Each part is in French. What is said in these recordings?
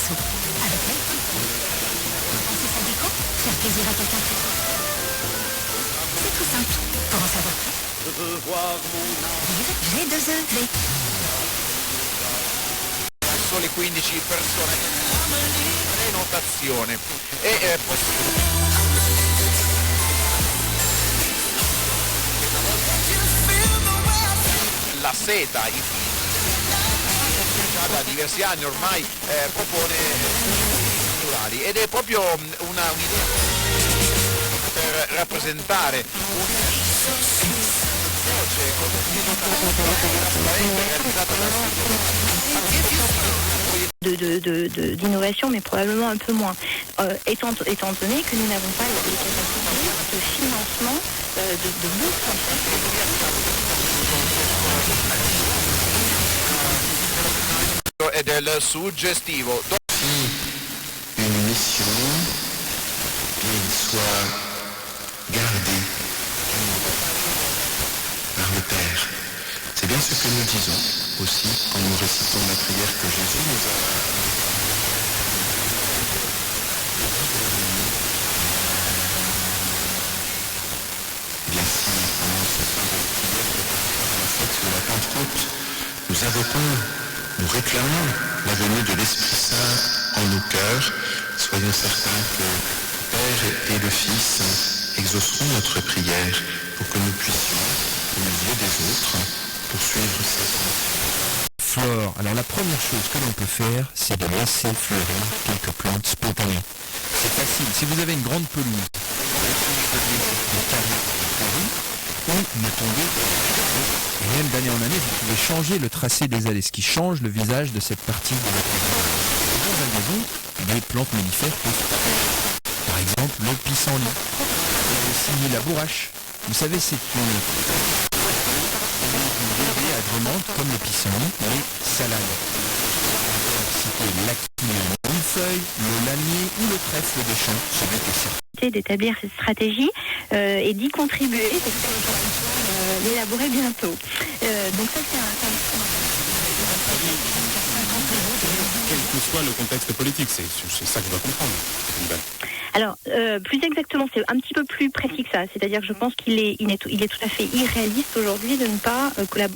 dessous. Avec elle, penser sa déco, faire plaisir à quelqu'un. C'est tout simple. Pour en savoir plus, Je veux voir mon âme. vive G2E. Sole 15 persone, prenotazione e la seta già da diversi anni ormai propone culturali ed è proprio un'idea per rappresentare d'innovation, mais probablement un peu moins, étant donné que nous n'avons pas les capacités de financement de bourse en fait. E del suggestivo. Une mission qu'il soit gardé par le Père. C'est bien ce que nous disons aussi quand nous récitons la prière que Jésus nous a. Eh bien si pendant ce soir de prière, la fête de la Pentecôte, nous invoquons, nous réclamons la venue de l'Esprit Saint en nos cœurs, soyons certains que le Père et le Fils exauceront notre prière pour que nous puissions, au milieu des autres, poursuivre cette flore. Alors la première chose que l'on peut faire, c'est de laisser fleurir quelques plantes spontanées. C'est facile. Si vous avez une grande pelouse, ou mettons et même d'année en année, vous pouvez changer le tracé des allées, ce qui change le visage de cette partie de votre maison. Dans la maison, des plantes mellifères peuvent, par exemple, le pissenlit, aussi la bourrache. Vous savez, c'est une agrémente comme le pissenlit, mais salade. Citer l'acquis en une feuille, le lanier ou le trèfle de champ, celui que c'est. D'établir cette stratégie et d'y contribuer, l'élaborer bientôt. Donc ça c'est quel que soit le contexte politique, c'est ça que je dois comprendre. Alors, plus exactement, c'est un petit peu plus précis que ça. C'est-à-dire que je pense qu'il est tout à fait irréaliste aujourd'hui de ne pas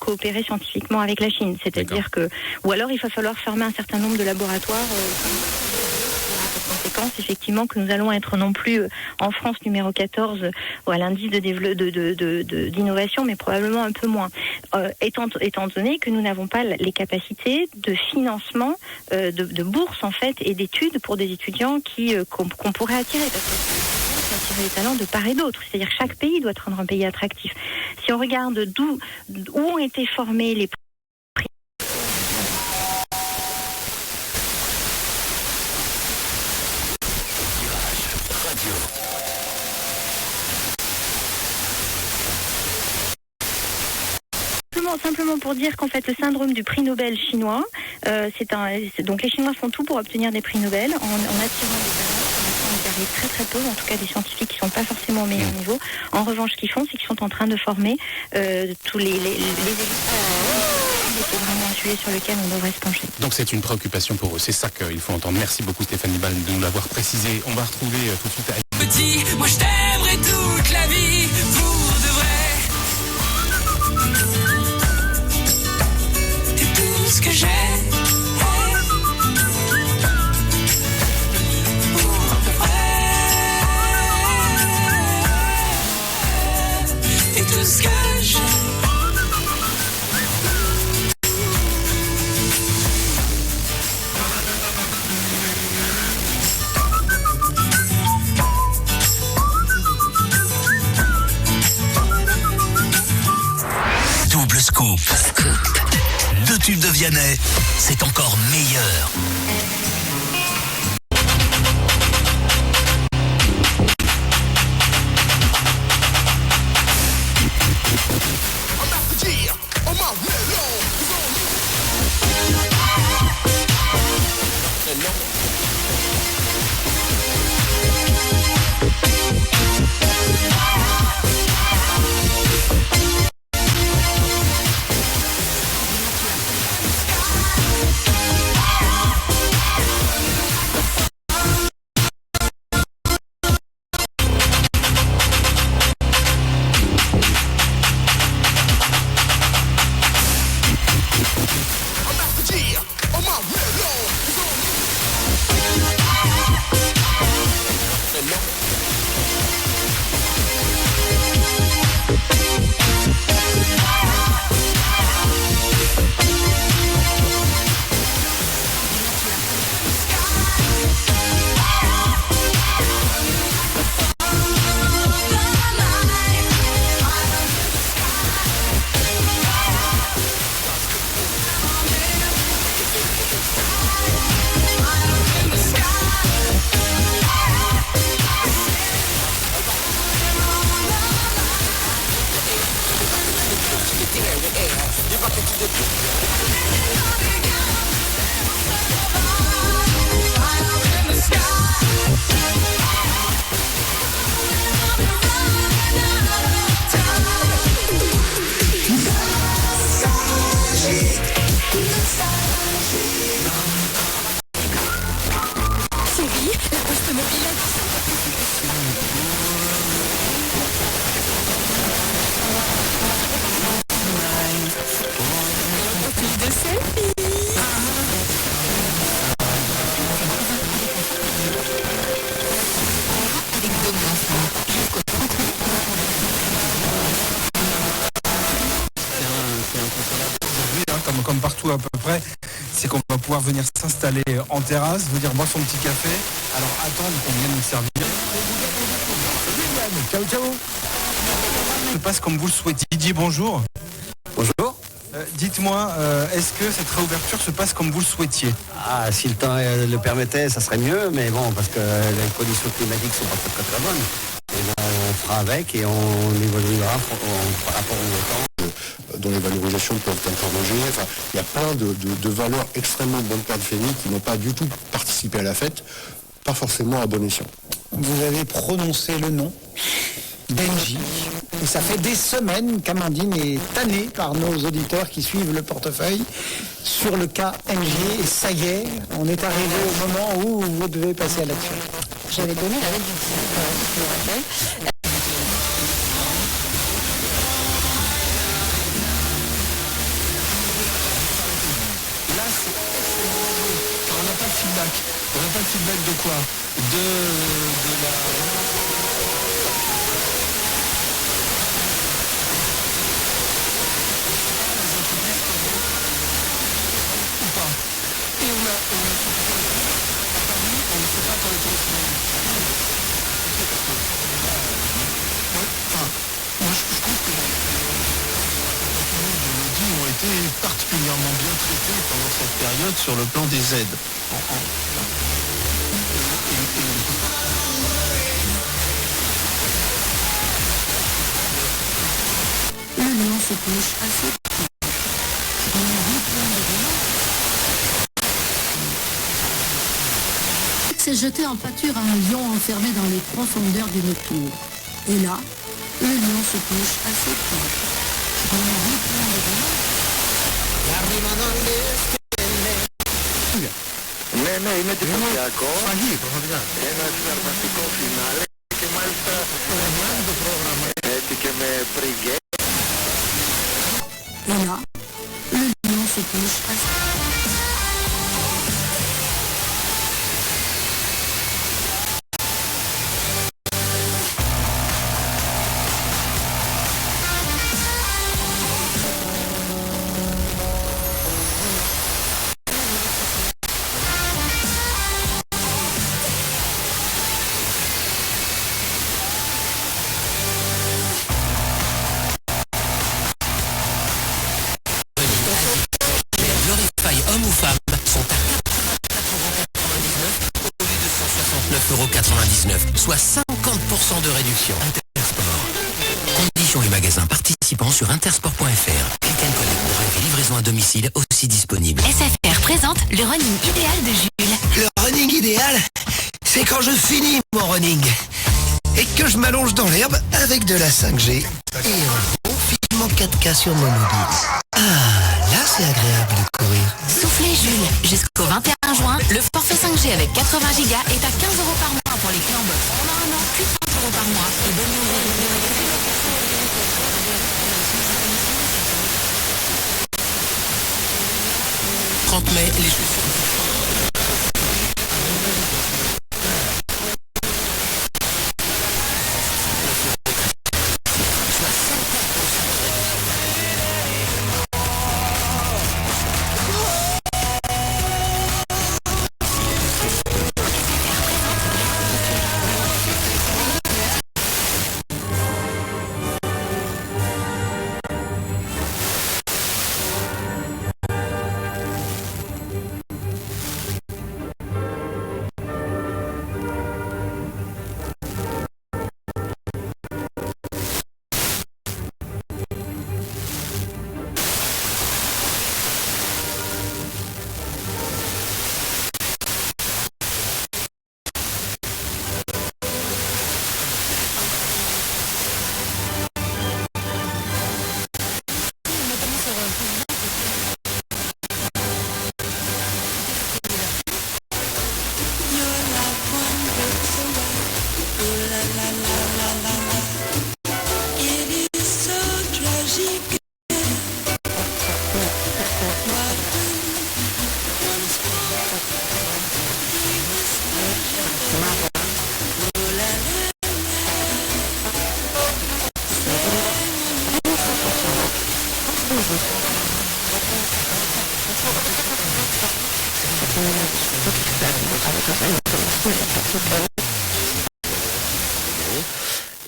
coopérer scientifiquement avec la Chine. C'est-à-dire que, ou alors il va falloir fermer un certain nombre de laboratoires. Conséquence, effectivement, que nous allons être non plus en France numéro 14 à l'indice d'innovation, mais probablement un peu moins. Étant donné que nous n'avons pas les capacités de financement, de bourse en fait, et d'études pour des étudiants qu'on pourrait attirer. Parce que c'est attirer les talents de part et d'autre. C'est-à-dire que chaque pays doit rendre un pays attractif. Si on regarde où ont été formés les simplement pour dire qu'en fait le syndrome du prix Nobel chinois, donc les Chinois font tout pour obtenir des prix Nobel en attirant des talents. Ils arrivent très très peu, en tout cas des scientifiques qui ne sont pas forcément au meilleur niveau. En revanche, ce qu'ils font, c'est qu'ils sont en train de former tous les c'est vraiment un sujet sur lequel on devrait se pencher. Donc c'est une préoccupation pour eux, c'est ça qu'il faut entendre. Merci beaucoup Stéphanie Ball de nous l'avoir précisé. On va retrouver tout de suite Petit, moi je t'aimerai toute la vie, pour de vrai. T'es tout ce que j'ai. Pour de vrai. T'es tout ce que j'ai. Double scoop. Deux tubes de Vianney, c'est encore meilleur. Comme partout à peu près, c'est qu'on va pouvoir venir s'installer en terrasse, venir boire son petit café, alors attendre qu'on vienne nous servir. Ciao, ciao. Ça se passe comme vous le souhaitez. Didier, bonjour. Bonjour. Dites-moi, est-ce que cette réouverture se passe comme vous le souhaitiez? Ah, si le temps le permettait, ça serait mieux, mais bon, parce que les conditions climatiques sont pas très bonnes. Et ben, on fera avec et on évoluera par rapport au temps. Dont les valorisations peuvent interroger. Enfin, il y a plein de valeurs extrêmement bonnes pères de famille qui n'ont pas du tout participé à la fête, pas forcément à bon escient. Vous avez prononcé le nom d'Engie, et ça fait des semaines qu'Amandine est tannée par nos auditeurs qui suivent le portefeuille sur le cas Engie, et ça y est, on est arrivé au moment où vous devez passer à l'action. J'avais donné la réduction, je me rappelle. On n'a pas de feedback. On n'a pas de feedback de quoi? De la... Ou pas. Et on ne sait pas quand les touristes vont. Moi je trouve que ont été particulièrement bien traités pendant cette période sur le plan des aides. L'Union se couche assez tôt. S'est jeté en pâture à un lion enfermé dans les profondeurs d'une tour. Et là, le lion se couche assez tôt. Et là, le lion se couche assez... Hommes ou femmes sont à 89,99 €, soit 50% de réduction. Intersport. Conditions et magasins participants sur intersport.fr. Click and collect, drive et livraison à domicile aussi disponible. SFR présente le running idéal de Jules. Le running idéal, c'est quand je finis mon running et que je m'allonge dans l'herbe avec de la 5G et un bon film en 4K sur mon mobile. Ah, là c'est agréable de courir. Soufflez Jules. Jusqu'au 21 juin, le forfait 5G avec 80 Go est à 15 € par mois pour les clés en box. En un an, plus de 30 € par mois. Et bonne nouvelle. 30 mai, les chaussures.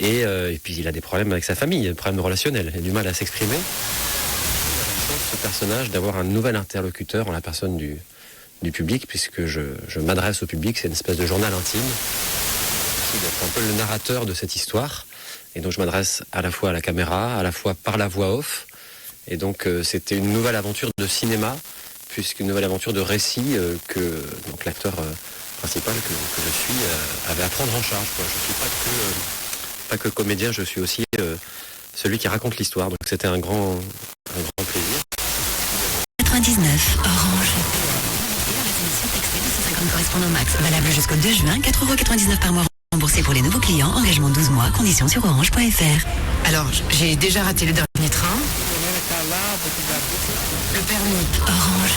Et puis il a des problèmes avec sa famille, des problèmes relationnels, il a du mal à s'exprimer. Ce personnage d'avoir un nouvel interlocuteur en la personne du public, puisque je m'adresse au public, c'est une espèce de journal intime, d'être un peu le narrateur de cette histoire, et donc je m'adresse à la fois à la caméra, à la fois par la voix off, et donc c'était une nouvelle aventure de cinéma, puisqu'une nouvelle aventure de récit que donc l'acteur principal que je suis avait à prendre en charge, quoi. Je suis pas que comédien, je suis aussi celui qui raconte l'histoire, donc c'était un grand plaisir. 99, Orange. La sélection textile de 150 correspondants max, valable jusqu'au 2 juin, 4,99€ par mois remboursé pour les nouveaux clients, engagement 12 mois, conditions sur orange.fr. Alors, j'ai déjà raté le dernier train. Le permis. Orange.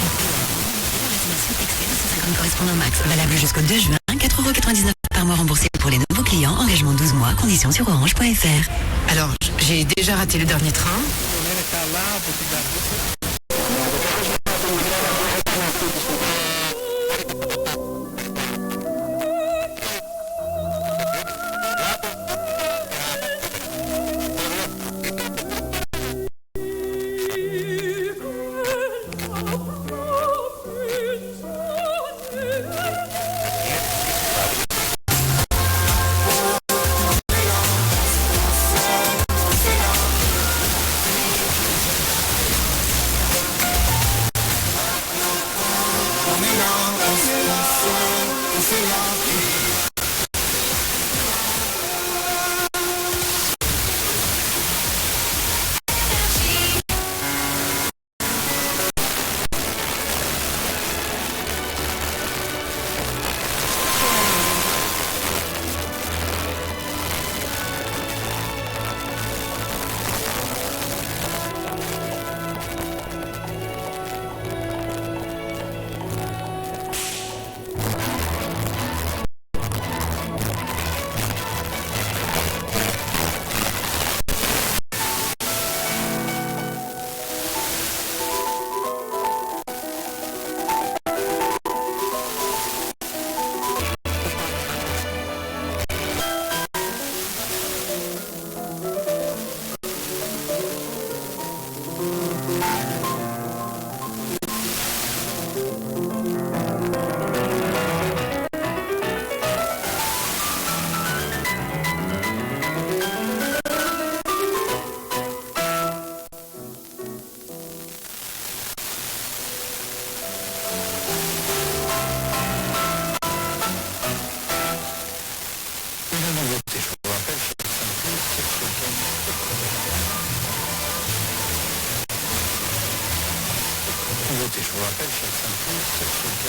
La sélection textile de 150 correspondants max, valable jusqu'au 2 juin, 4,99€ par mois remboursé pour les nouveaux clients, engagement 12 mois, conditions sur orange.fr. Alors, j'ai déjà raté le dernier train. Je vous rappelle, chaque